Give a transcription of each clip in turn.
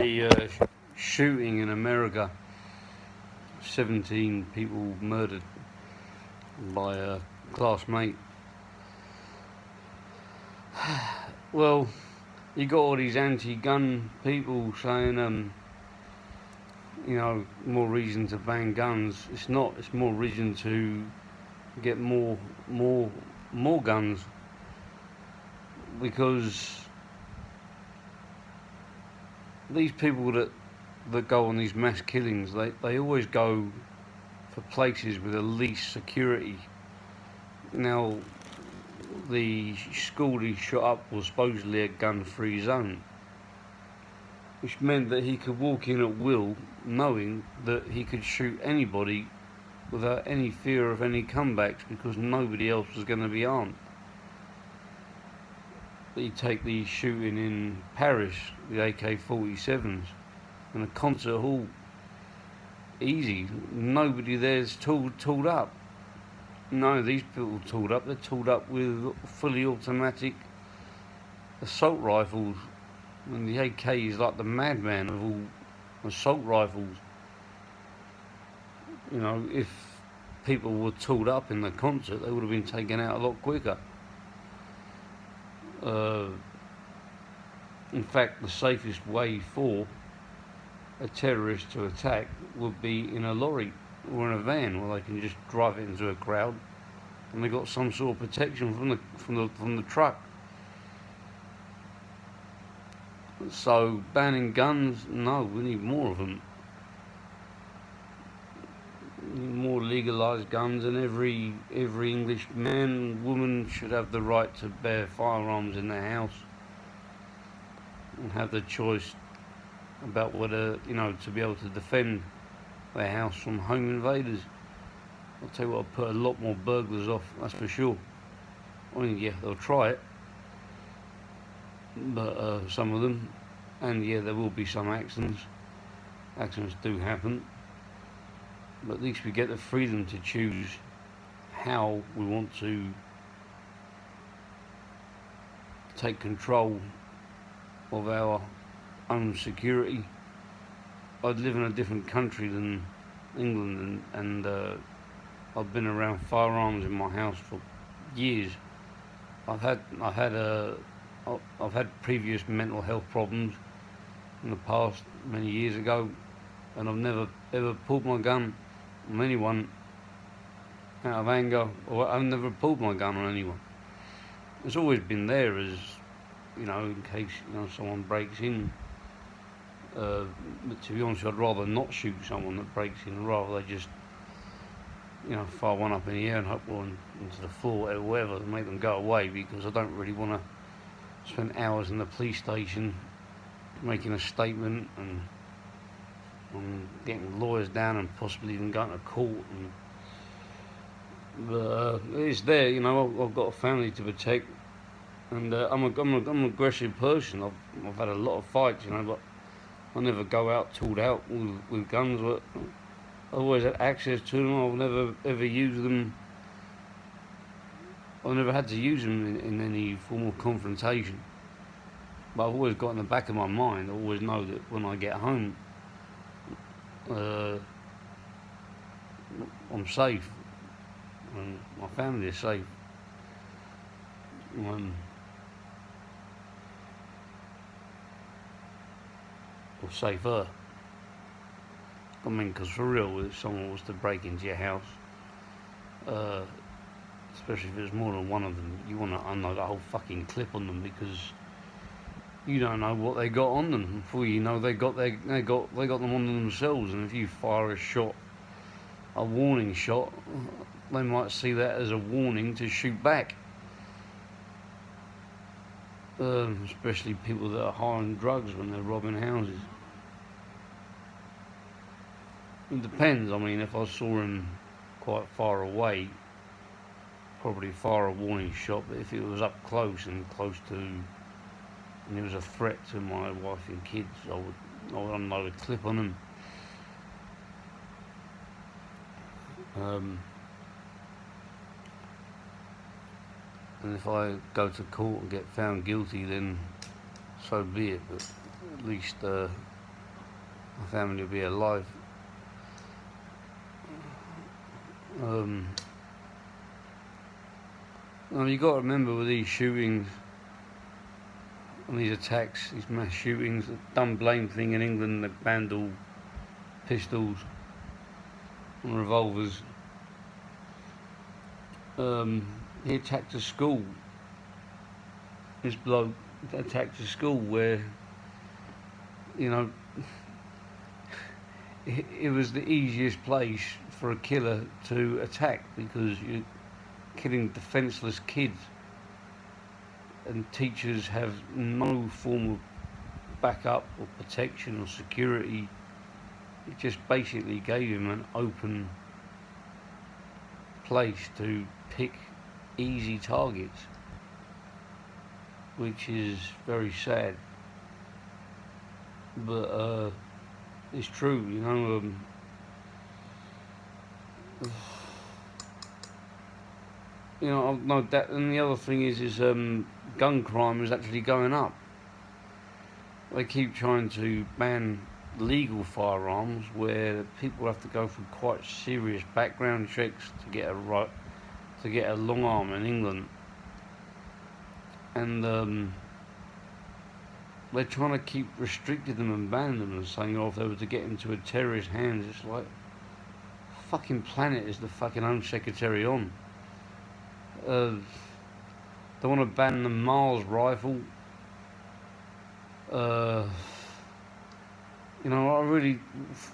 the shooting in America. 17 people murdered by a classmate. Well, you got all these anti-gun people saying, more reason to ban guns. It's not. It's more reason to get more guns, because these people that go on these mass killings, they always go for places with the least security. Now, the school he shot up was supposedly a gun-free zone, which meant that he could walk in at will, knowing that he could shoot anybody without any fear of any comebacks, because nobody else was going to be armed. You take the shooting in Paris, the AK-47s, in a concert hall, easy. Nobody there's tooled up. No, these people tooled up. They're tooled up with fully automatic assault rifles, and the AK is like the madman of all assault rifles. If people were tooled up in the concert, they would have been taken out a lot quicker. In fact, the safest way for a terrorist to attack would be in a lorry or in a van, where they can just drive it into a crowd, and they got some sort of protection from the truck. So banning guns, no, we need more of them. We need more legalised guns, and every English man, woman should have the right to bear firearms in their house and have the choice about whether, to be able to defend their house from home invaders. I'll tell you what, I'll put a lot more burglars off, that's for sure. I mean, yeah, they'll try it, but some of them, and yeah, there will be some accidents. Accidents do happen, but at least we get the freedom to choose how we want to take control of our own security. I'd live in a different country than England, and I've been around firearms in my house for years. I've had previous mental health problems in the past, many years ago, and I've never ever pulled my gun on anyone out of anger, or I've never pulled my gun on anyone. It's always been there as, in case someone breaks in. But to be honest, I'd rather not shoot someone that breaks in, rather they just fire one up in the air and hope one into the floor or whatever, and make them go away, because I don't really want to spend hours in the police station making a statement and getting lawyers down and possibly even going to court. But it's there, I've got a family to protect, and I'm an aggressive person. I've had a lot of fights, but I never go out tooled out with guns. But I've always had access to them. I've never ever used them. I've never had to use them in any form of confrontation. But I've always got in the back of my mind, I always know that when I get home, I'm safe, and my family is safe. Or safer. I mean, because for real, if someone was to break into your house, especially if there's more than one of them, you want to unload a whole fucking clip on them, because you don't know what they got on them. Before you know, they got them on themselves. And if you fire a warning shot, they might see that as a warning to shoot back. Especially people that are high on drugs when they're robbing houses. It depends. I mean, if I saw him quite far away, probably fire a warning shot. But if it was up close and it was a threat to my wife and kids, I would unload a clip on them. And if I go to court and get found guilty, then so be it. But at least my family will be alive. Now you got to remember with these shootings and these attacks, these mass shootings, the dumb blame thing in England, they banned all pistols and revolvers. He attacked a school. This bloke attacked a school where, you know, it was the easiest place for a killer to attack because you're killing defenseless kids, and teachers have no form of backup or protection or security. It just basically gave him an open place to pick easy targets, which is very sad, but it's true, you know. You know, no, that, and the other thing is gun crime is actually going up. They keep trying to ban legal firearms, where people have to go through quite serious background checks to get a long arm in England, and they're trying to keep restricting them and banning them and saying, oh, if they were to get into a terrorist hands, it's like, fucking planet is the fucking Home Secretary on? They want to ban the Mars rifle. You know, I really,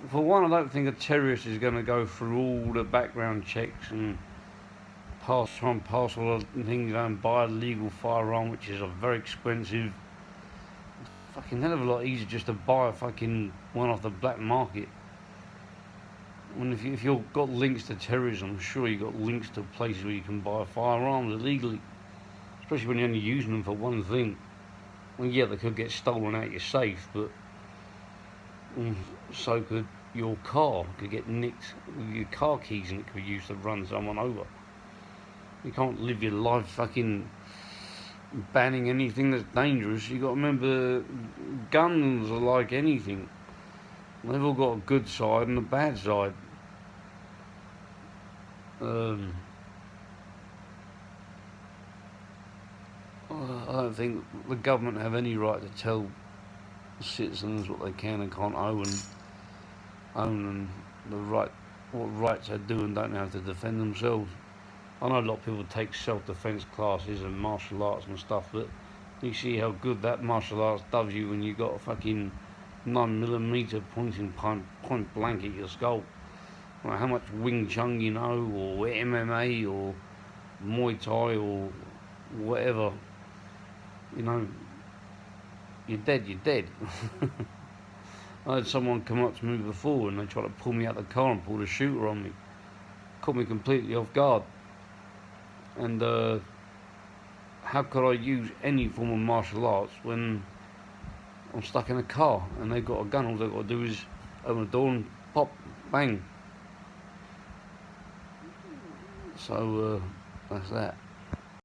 for one, I don't think a terrorist is going to go through all the background checks and try and pass all the things, you know, and buy a legal firearm, which is a very expensive. Fucking hell of a lot easier just to buy a fucking one off the black market. I mean, if you've got links to terrorism, I'm sure you've got links to places where you can buy firearms illegally, especially when you're only using them for one thing. Well, yeah, they could get stolen out your safe, but so could your car. Could get nicked with your car keys, and it could be used to run someone over. You can't live your life fucking banning anything that's dangerous. You got to remember, guns are like anything. They've all got a good side and a bad side. I don't think the government have any right to tell citizens what they can and can't own, and what rights they do and don't have to defend themselves. I know a lot of people take self-defense classes and martial arts and stuff, but you see how good that martial arts does you when you got a fucking 9mm pointing point blank at your skull. Like how much Wing Chun you know, or MMA, or Muay Thai, or whatever. You know, you're dead. I had someone come up to me before and they tried to pull me out of the car and pull the shooter on me. Caught me completely off guard. And how could I use any form of martial arts when I'm stuck in a car and they've got a gun? All they've got to do is open the door and pop, bang. So that's that.